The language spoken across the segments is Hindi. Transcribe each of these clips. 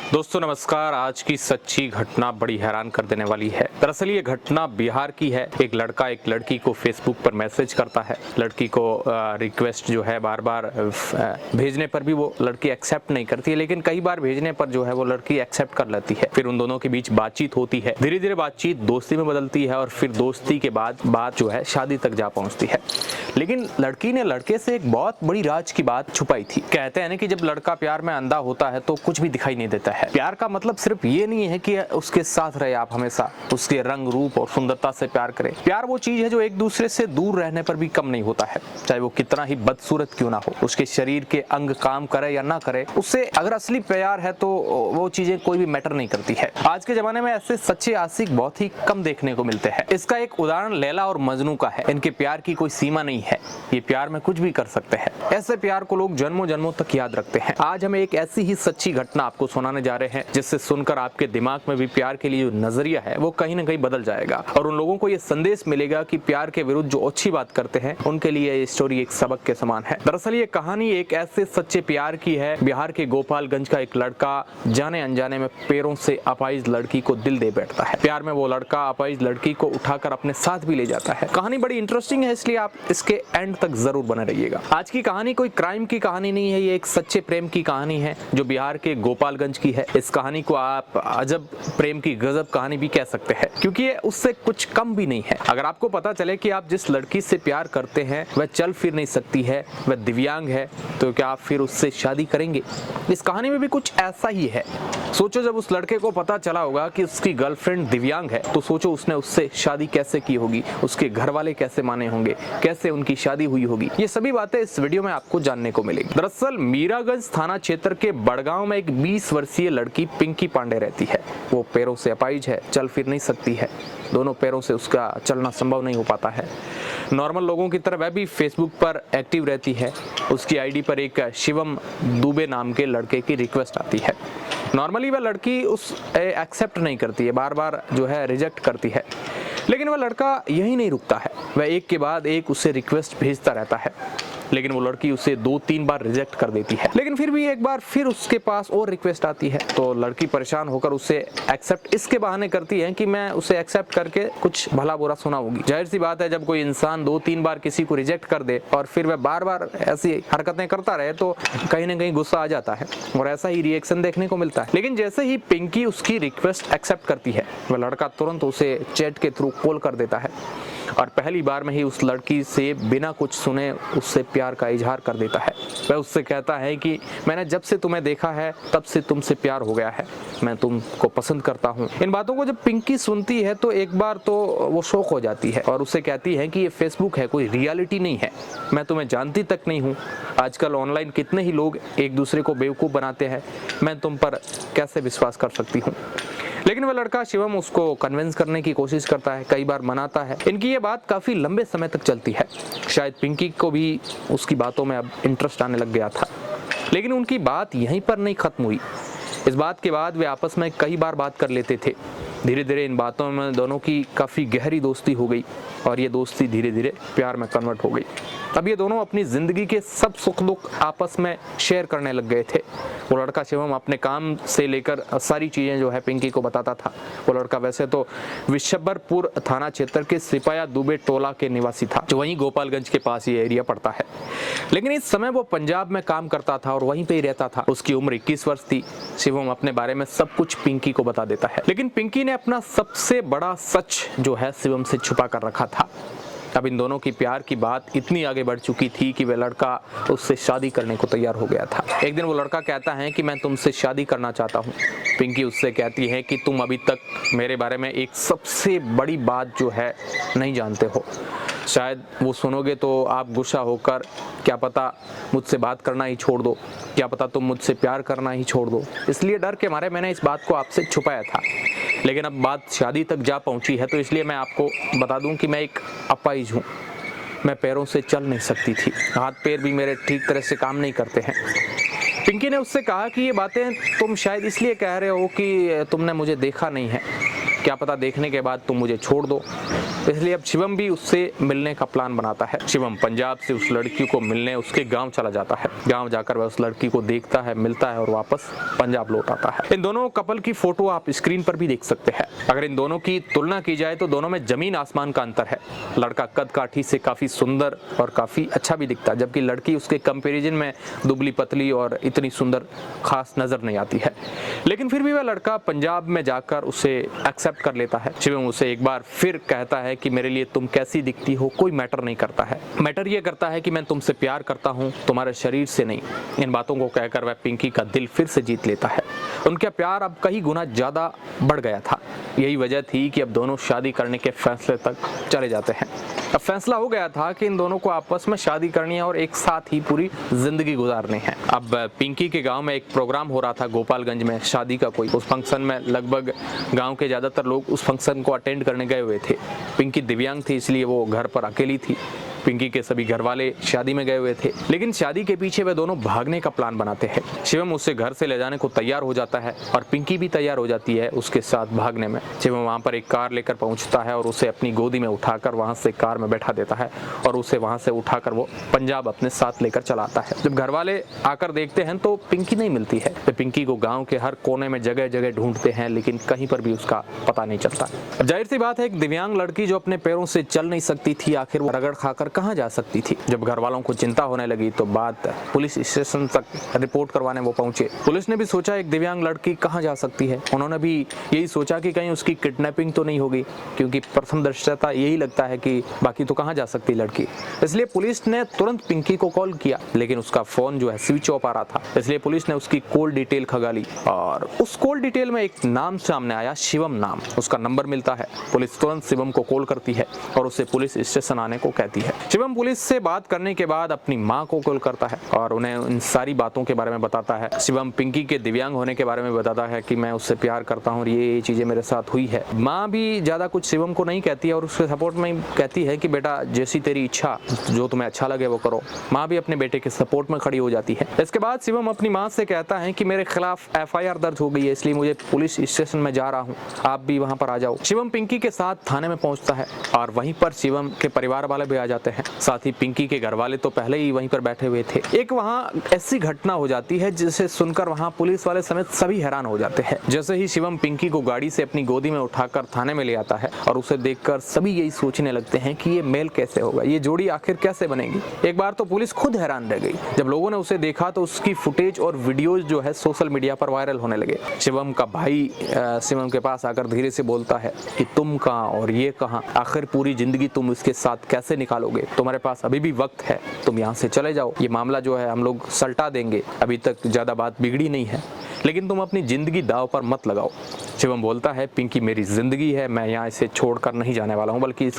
दोस्तों नमस्कार। आज की सच्ची घटना बड़ी हैरान कर देने वाली है। दरअसल ये घटना बिहार की है। एक लड़का एक लड़की को फेसबुक पर मैसेज करता है। लड़की को रिक्वेस्ट जो है बार बार भेजने पर भी वो लड़की एक्सेप्ट नहीं करती है, लेकिन कई बार भेजने पर जो है वो लड़की एक्सेप्ट कर लेती है। फिर उन दोनों के बीच बातचीत होती है, धीरे धीरे बातचीत दोस्ती में बदलती है और फिर दोस्ती के बाद बात जो है शादी तक जा पहुंचती है। लेकिन लड़की ने लड़के से एक बहुत बड़ी राज की बात छुपाई थी। कहते हैं ना कि जब लड़का प्यार में अंधा होता है तो कुछ भी दिखाई नहीं देता है। प्यार का मतलब सिर्फ ये नहीं है कि उसके साथ रहे आप हमेशा, उसके रंग रूप और सुंदरता से प्यार करें। प्यार वो चीज है जो एक दूसरे से दूर रहने पर भी कम नहीं होता है, चाहे वो कितना ही बदसूरत क्यों ना हो। उसके शरीर के अंग काम करे या ना करे, उससे अगर असली प्यार है तो वो चीजें कोई भी मैटर नहीं करती है। आज के जमाने में ऐसे सच्चे आशिक बहुत ही कम देखने को मिलते हैं। इसका एक उदाहरण लैला और मजनू का है। इनके प्यार की कोई सीमा नहीं है, ये प्यार में कुछ भी कर सकते हैं। ऐसे प्यार को लोग जन्मों जन्मों तक याद रखते हैं। आज हम एक ऐसी ही सच्ची घटना आपको सुनाने जा रहे हैं जिससे सुनकर आपके दिमाग में भी प्यार के लिए जो नजरिया है वो कहीं ना कहीं बदल जाएगा और उन लोगों को ये संदेश मिलेगा कि प्यार के विरुद्ध जो अच्छी बात करते हैं उनके लिए ये स्टोरी एक सबक के समान है। दरअसल ये कहानी एक ऐसे सच्चे प्यार की है। बिहार के गोपालगंज का एक लड़का जाने अनजाने में पैरों से अपाहिज लड़की को दिल दे बैठता है। प्यार में वो लड़का अपाहिज लड़की को उठाकर अपने साथ भी ले जाता है। कहानी बड़ी इंटरेस्टिंग है, इसलिए आप इसके एंड तक जरूर बने रहिएगा। आज की कहानी कोई क्राइम की कहानी नहीं है, ये एक सच्चे प्रेम की कहानी है जो बिहार के गोपालगंज की है। इस कहानी को आप अजब प्रेम की गजब कहानी भी कह सकते हैं, क्योंकि ये उससे कुछ कम भी नहीं है। अगर आपको पता चले कि आप जिस लड़की से प्यार करते हैं वह चल फिर नहीं सकती है, वह दिव्यांग है, तो क्या आप फिर उससे शादी करेंगे? इस कहानी में भी कुछ ऐसा ही है। सोचो जब उस लड़के को पता चला होगा कि उसकी गर्लफ्रेंड दिव्यांग है, तो सोचो उसने उससे शादी कैसे की होगी, उसके घर वाले कैसे माने होंगे, कैसे उनकी शादी हुई होगी। ये सभी बातें इस वीडियो में आपको जानने को मिलेगी। दरअसल मीरागंज थाना क्षेत्र के बड़गांव में एक 20 वर्षीय लड़की पिंकी पांडे रहती है। वो पैरों से अपाहिज है, चल फिर नहीं सकती है, दोनों पैरों से उसका चलना संभव नहीं हो पाता है। नॉर्मल लोगों की तरह वह भी फेसबुक पर एक्टिव रहती है। उसकी आईडी पर एक शिवम दुबे नाम के लड़के की रिक्वेस्ट आती है। नॉर्मली वह लड़की उस एक्सेप्ट नहीं करती है, बार बार जो है रिजेक्ट करती है। लेकिन वह लड़का यही नहीं रुकता है, वह एक के बाद एक उसे रिक्वेस्ट भेजता रहता है। लेकिन वो लड़की उसे 2-3 बार रिजेक्ट कर देती है। लेकिन फिर भी एक बार फिर उसके पास और रिक्वेस्ट आती है, तो लड़की परेशान होकर उसे एक्सेप्ट इसके बहाने करती है कि मैं उसे एक्सेप्ट करके कुछ भला बुरा सुनाऊंगी। जाहिर सी बात है, जब कोई इंसान 2-3 बार किसी को रिजेक्ट कर दे और फिर वह बार बार ऐसी हरकतें करता रहे तो कहीं ना कहीं गुस्सा आ जाता है और ऐसा ही रिएक्शन देखने को मिलता है। लेकिन जैसे ही पिंकी उसकी रिक्वेस्ट एक्सेप्ट करती है, वह लड़का तुरंत उसे चैट के थ्रू कॉल कर देता है और पहली बार में ही उस लड़की से बिना कुछ सुने उससे प्यार का इजहार कर देता है। वह उससे कहता है कि मैंने जब से तुम्हें देखा है तब से तुमसे प्यार हो गया है, मैं तुमको पसंद करता हूँ। इन बातों को जब पिंकी सुनती है तो एक बार तो वो शॉक हो जाती है और उससे कहती है कि ये फेसबुक है, कोई रियलिटी नहीं है, मैं तुम्हें जानती तक नहीं हूँ। आजकल ऑनलाइन कितने ही लोग एक दूसरे को बेवकूफ़ बनाते हैं, मैं तुम पर कैसे विश्वास कर सकती हूँ। लेकिन वह लड़का शिवम उसको कन्विंस करने की कोशिश करता है, कई बार मनाता है। इनकी ये बात काफी लंबे समय तक चलती है। शायद पिंकी को भी उसकी बातों में अब इंटरेस्ट आने लग गया था। लेकिन उनकी बात यहीं पर नहीं खत्म हुई। इस बात के बाद वे आपस में कई बार बात कर लेते थे। धीरे धीरे इन बातों में दोनों की काफ़ी गहरी दोस्ती हो गई और ये दोस्ती धीरे धीरे प्यार में कन्वर्ट हो गई। अब ये दोनों अपनी ज़िंदगी के सब सुख दुख आपस में शेयर करने लग गए थे। वो लड़का शिवम अपने काम से लेकर सारी चीज़ें जो है पिंकी को बताता था। वो लड़का वैसे तो विशंबरपुर थाना क्षेत्र के सिपाया दुबे टोला के निवासी था, जो वहीं गोपालगंज के पास ये एरिया पड़ता है। लेकिन इस समय वो पंजाब में काम करता था और वहीं पर ही रहता था। उसकी उम्र 21 वर्ष थी। शिवम अपने बारे में सब कुछ पिंकी को बता देता है, लेकिन पिंकी ने अपना सबसे बड़ा सच जो है शिवम से छुपा कर रखा था। अब इन दोनों की प्यार की बात इतनी आगे बढ़ चुकी थी कि वह लड़का उससे शादी करने को तैयार हो गया था। एक दिन वो लड़का कहता है कि मैं तुमसे शादी करना चाहता हूँ। पिंकी उससे कहती है कि तुम अभी तक मेरे बारे में एक सबसे बड़ी बात जो है नहीं जानते हो। शायद वो सुनोगे तो आप गुस्सा होकर क्या पता मुझसे बात करना ही छोड़ दो, क्या पता तुम मुझसे प्यार करना ही छोड़ दो। इसलिए डर के मारे मैंने इस बात को आपसे छुपाया था। लेकिन अब बात शादी तक जा पहुंची है तो इसलिए मैं आपको बता दूं कि मैं एक अपाहिज हूँ। मैं पैरों से चल नहीं सकती थी, हाथ पैर भी मेरे ठीक तरह से काम नहीं करते हैं। पिंकी ने उससे कहा कि ये बातें तुम शायद इसलिए कह रहे हो कि तुमने मुझे देखा नहीं है। क्या पता देखने के बाद तुम मुझे छोड़ दो। इसलिए अब शिवम भी उससे मिलने का प्लान बनाता है। शिवम पंजाब से उस लड़की को मिलने उसके गांव चला जाता है। गांव जाकर वह उस लड़की को देखता है, मिलता है और वापस पंजाब लौट आता है। इन दोनों कपल की फोटो आप स्क्रीन पर भी देख सकते हैं। अगर इन दोनों की तुलना की जाए तो दोनों में जमीन आसमान का अंतर है। लड़का कद काठी से काफी सुंदर और काफी अच्छा भी दिखता है, जबकि लड़की उसके कंपैरिजन में दुबली पतली और इतनी सुंदर खास नजर नहीं आती है। लेकिन फिर भी वह लड़का पंजाब में जाकर उसे एक्सेप्ट कर लेता है। शिवम उसे एक बार फिर कहता है कि मेरे लिए तुम कैसी दिखती हो कोई मैटर नहीं करता है, मैटर ये करता है कि मैं तुमसे प्यार करता हूँ, तुम्हारे शरीर से नहीं। इन बातों को कहकर वह पिंकी का दिल फिर से जीत लेता है। उनका प्यार अब कई गुना ज्यादा बढ़ गया था। यही वजह थी कि अब दोनों शादी करने के फैसले तक चले जाते हैं। अब फैसला हो गया था कि इन दोनों को आपस में शादी करनी है और एक साथ ही पूरी जिंदगी गुजारनी है। अब पिंकी के गांव में एक प्रोग्राम हो रहा था गोपालगंज में, शादी का कोई। उस फंक्शन में लगभग गांव के ज्यादातर लोग उस फंक्शन को अटेंड करने गए हुए थे। पिंकी दिव्यांग थी, इसलिए वो घर पर अकेली थी। पिंकी के सभी घर वाले शादी में गए हुए थे, लेकिन शादी के पीछे वे दोनों भागने का प्लान बनाते हैं। शिवम उसे घर से ले जाने को तैयार हो जाता है और पिंकी भी तैयार हो जाती है उसके साथ भागने में। शिवम वहां पर एक कार लेकर पहुंचता है और उसे अपनी गोदी में उठाकर वहां से कार में बैठा देता है और उसे वहां से उठाकर वो पंजाब अपने साथ लेकर चला आता है। जब घर वाले आकर देखते हैं तो पिंकी नहीं मिलती है। वे पिंकी को गाँव के हर कोने में जगह जगह ढूंढते हैं, लेकिन कहीं पर भी उसका पता नहीं चलता। जाहिर सी बात है, एक दिव्यांग लड़की जो अपने पैरों से चल नहीं सकती थी, आखिर वो रगड़ खाकर कहाँ जा सकती थी। जब घर वालों को चिंता होने लगी तो बात पुलिस स्टेशन तक रिपोर्ट करवाने वो पहुंचे। पुलिस ने भी सोचा एक दिव्यांग लड़की कहां जा सकती है। उन्होंने भी यही सोचा कि कहीं उसकी किडनैपिंग तो नहीं होगी, क्योंकि प्रथम दृष्टया यही लगता है कि बाकी तो कहां जा सकती लड़की। इसलिए पुलिस ने तुरंत पिंकी को कॉल किया, लेकिन उसका फोन जो है स्विच ऑफ आ रहा था। इसलिए पुलिस ने उसकी कॉल डिटेल खंगाली और उस कॉल डिटेल में एक नाम सामने आया, शिवम नाम। उसका नंबर मिलता है। पुलिस तुरंत शिवम को कॉल करती है और उसे पुलिस स्टेशन आने को कहती है। शिवम पुलिस से बात करने के बाद अपनी मां को कॉल करता है और उन्हें इन सारी बातों के बारे में बताता है। शिवम पिंकी के दिव्यांग होने के बारे में बताता है कि मैं उससे प्यार करता हूं और ये चीजें मेरे साथ हुई है। मां भी ज्यादा कुछ शिवम को नहीं कहती है और उसके सपोर्ट में कहती है कि बेटा जैसी तेरी इच्छा, जो तुम्हें अच्छा लगे वो करो। मां भी अपने बेटे के सपोर्ट में खड़ी हो जाती है। इसके बाद शिवम अपनी मां से कहता है कि मेरे खिलाफ FIR दर्ज हो गई है, इसलिए मुझे पुलिस स्टेशन में जा रहा हूँ, आप भी वहां पर आ जाओ। शिवम पिंकी के साथ थाने में पहुंचता है और वहीं पर शिवम के परिवार वाले भी आ जाते हैं। साथ ही पिंकी के घर वाले तो पहले ही वहीं पर बैठे हुए थे। एक वहां ऐसी घटना हो जाती है जिसे सुनकर वहां पुलिस वाले समेत सभी हैरान हो जाते हैं। जैसे ही शिवम पिंकी को गाड़ी से अपनी गोदी में उठाकर थाने में ले आता है और उसे देखकर सभी यही सोचने लगते हैं कि ये मेल कैसे होगा, ये जोड़ी आखिर कैसे बनेगी। एक बार तो पुलिस खुद हैरान रह गई। जब लोगों ने उसे देखा तो उसकी फुटेज और वीडियोज जो है सोशल मीडिया पर वायरल होने लगे। शिवम का भाई शिवम के पास आकर धीरे से बोलता है कि तुम कहाँ और ये कहाँ, आखिर पूरी जिंदगी तुम इसके साथ कैसे निकालोगे, तुम्हारे पास अभी भी वक्त है, तुम यहाँ से चले जाओ, ये मामला जो है हम लोग सलटा देंगे, अभी तक ज्यादा बात बिगड़ी नहीं है, लेकिन तुम अपनी जिंदगी दांव पर मत लगाओ। शिवम बोलता है पिंकी मेरी जिंदगी है, मैं यहाँ इसे छोड़कर नहीं जाने वाला हूँ, बल्कि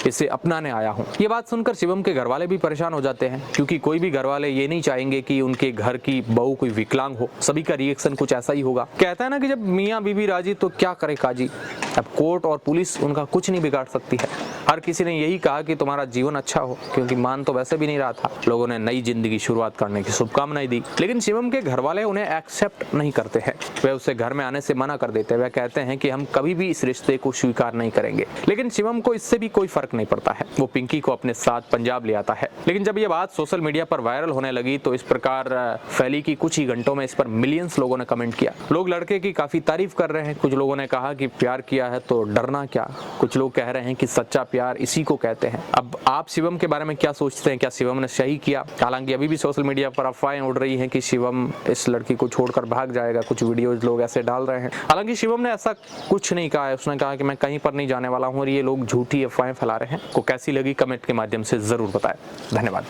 इसे अपनाने आया हूँ। ये बात सुनकर शिवम के घर वाले भी परेशान हो जाते हैं, क्योंकि कोई भी घर वाले ये नहीं चाहेंगे कि उनके घर की बहू कोई विकलांग हो। सभी का रिएक्शन कुछ ऐसा ही होगा। कहता है ना कि जब मियाँ बीबी राजी तो क्या करे काजी। अब कोर्ट और पुलिस उनका कुछ नहीं बिगाड़ सकती है। हर किसी ने यही कहा कि तुम्हारा जीवन अच्छा हो, क्योंकि मान तो वैसे भी नहीं रहा था। लोगों ने नई जिंदगी शुरुआत करने की शुभकामनाएं दी, लेकिन शिवम के घर वाले उन्हें एक्सेप्ट नहीं करते हैं। वे उसे घर में आने से मना कर देते हैं। वे कहते हैं कि हम कभी भी इस रिश्ते को स्वीकार नहीं करेंगे। लेकिन शिवम को इससे भी कोई फर्क नहीं पड़ता है। वो पिंकी को अपने साथ पंजाब ले आता है। लेकिन जब ये बात सोशल मीडिया पर वायरल होने लगी तो इस प्रकार फैली कि कुछ ही घंटों में इस पर मिलियंस लोगों ने कमेंट किया। लोग लड़के की काफी तारीफ कर रहे हैं। कुछ लोगों ने कहा कि प्यार किया है तो डरना क्या। कुछ लोग कह रहे हैं कि सच्चा प्यार इसी को कहते हैं। अब आप शिवम के बारे में क्या सोचते हैं? क्या शिवम ने सही किया? हालांकि अभी भी सोशल मीडिया पर अफवाहें उड़ रही हैं कि शिवम इस लड़की को छोड़कर भाग जाएगा। कुछ वीडियोज लोग ऐसे डाल रहे हैं। हालांकि शिवम ने ऐसा कुछ नहीं कहा है। उसने कहा कि मैं कहीं पर नहीं जाने वाला हूं और ये लोग झूठी अफवाहें फैला रहे हैं। को कैसी लगी कमेंट के माध्यम से जरूर बताएं। धन्यवाद।